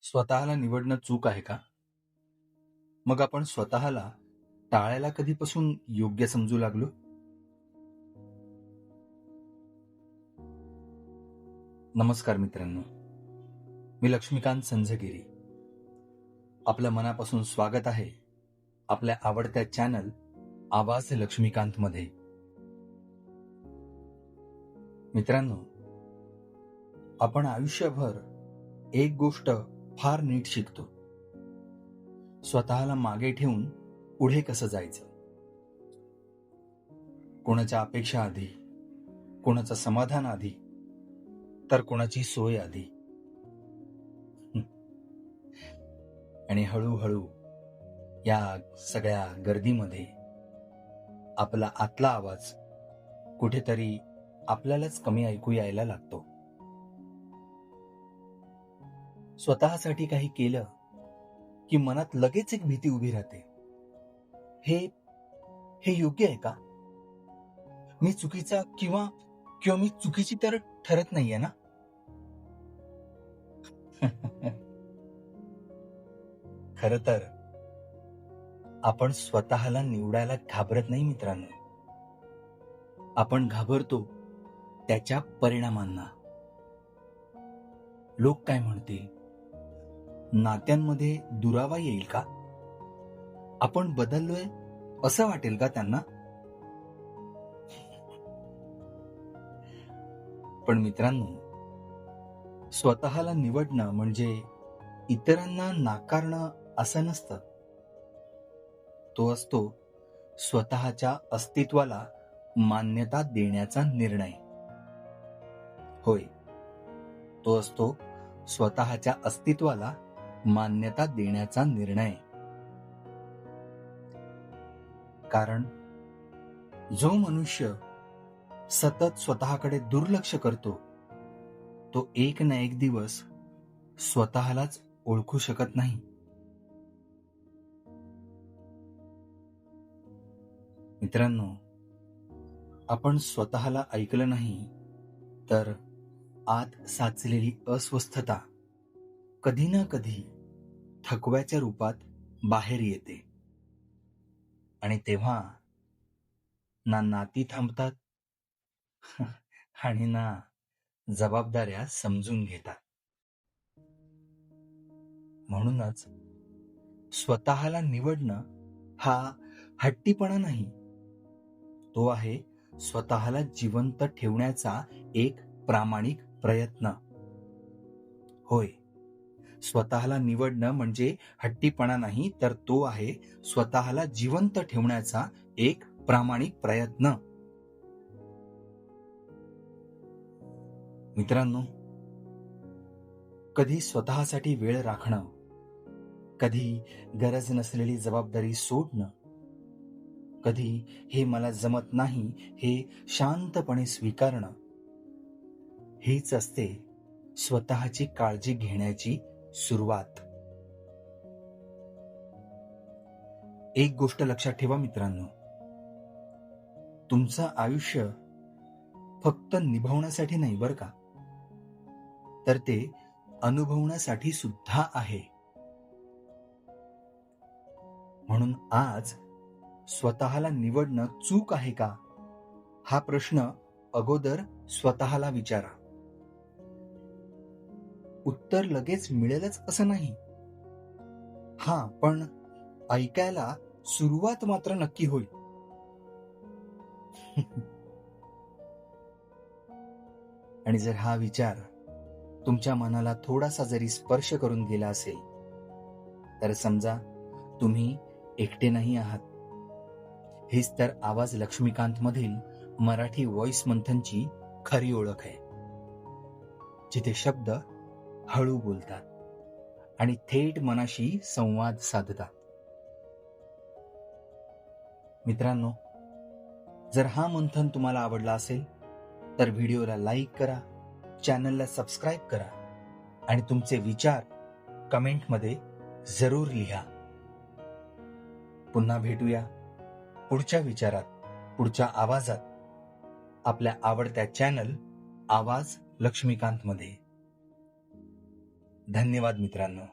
स्वतःला निवडणं चूक आहे का? मग आपण स्वतःला टाळायला कधीपासून योग्य समजू लागलो? नमस्कार मित्रांनो, मी लक्ष्मीकांत संझगिरी. आपलं मनापासून स्वागत आहे आपल्या आवडत्या चॅनल आवाज लक्ष्मीकांत मध्ये. मित्रांनो, आपण आयुष्यभर एक गोष्ट फार नीट शिकतो. स्वतःला मागे ठेवून पुढे कसं जायचं. कोणाच्या अपेक्षा आधी, कोणाचं समाधान आधी, तर कोणाची सोय आधी. आणि हळूहळू या सगळ्या गर्दीमध्ये आपला आतला आवाज कुठेतरी आपल्यालाच कमी ऐकू यायला लागतो. स्वतःसाठी काही केलं की मनात लगेच एक भीती उभी राहते. हे हे योग्य आहे का? मी चुकीचा किंवा किंवा मी चुकीची तर ठरत नाहीये ना? खर तर आपण स्वतःला निवडायला घाबरत नाही मित्रांनो. आपण घाबरतो त्याच्या परिणामांना. लोक काय म्हणतील? नात्यांमध्ये दुरावा येईल का? आपण बदललोय असं वाटेल का त्यांना? पण मित्रांनो, स्वतःला निवडणं म्हणजे इतरांना नाकारणं असं नसतं. तो असतो स्वतःच्या अस्तित्वाला मान्यता देण्याचा निर्णय. होय, तो असतो स्वतःच्या अस्तित्वाला मान्यता देण्याचा निर्णय. कारण जो मनुष्य सतत स्वतःकडे दुर्लक्ष करतो, तो एक ना एक दिवस स्वतःलाच ओळखू शकत नाही. मित्रांनो, आपण स्वतःला ऐकलं नाही तर आत साचलेली अस्वस्थता कधी ना कधी थकव्याच्या रूपात बाहेर येते. आणि तेव्हा ना नाती थांबतात आणि ना जबाबदाऱ्या समजून घेतात. म्हणूनच स्वतःला निवडणं हा हट्टीपणा नाही, तो आहे स्वतःला जिवंत ठेवण्याचा एक प्रामाणिक प्रयत्न. होय, स्वतःला निवडणं म्हणजे हट्टीपणा नाही, तर तो आहे स्वतःला जिवंत ठेवण्याचा एक प्रामाणिक प्रयत्न. मित्रांनो, कधी स्वतःसाठी वेळ राखणं, कधी गरज नसलेली जबाबदारी सोडणं, कधी हे मला जमत नाही हे शांतपणे स्वीकारणं, हीच असते स्वतःची काळजी घेण्याची सुरुवात. एक गोष्ट लक्षात ठेवा मित्रांनो, तुमचं आयुष्य फक्त निभावण्यासाठी नाही बरं का, तर ते अनुभवण्यासाठी सुद्धा आहे. म्हणून आज स्वतःला निवडणं चूक आहे का, हा प्रश्न अगोदर स्वतःला विचारा. उत्तर लगेच मिळेलच असं नाही. पण ऐकायला सुरुवात मात्र नक्की होईल. आणि जर हा विचार तुमच्या मनाला थोडासा जरी स्पर्श करून गेला असेल, तर समजा तुम्ही एकटे नाही आहात. हीच तर आवाज लक्ष्मीकांत मधील मराठी व्हॉइस मंथनची खरी ओळख आहे, जिथे शब्द हळू बोलतात आणि थेट मनाशी संवाद साधतात. मित्रांनो, जर हा मंथन तुम्हाला आवडला असेल तर व्हिडिओला लाईक करा, चॅनलला सबस्क्राईब करा आणि तुमचे विचार कमेंटमध्ये जरूर लिहा. पुन्हा भेटूया पुढच्या विचारात, पुढच्या आवाजात, आपल्या आवडत्या चॅनल आवाज लक्ष्मीकांत मध्ये. धन्यवाद मित्रांनो.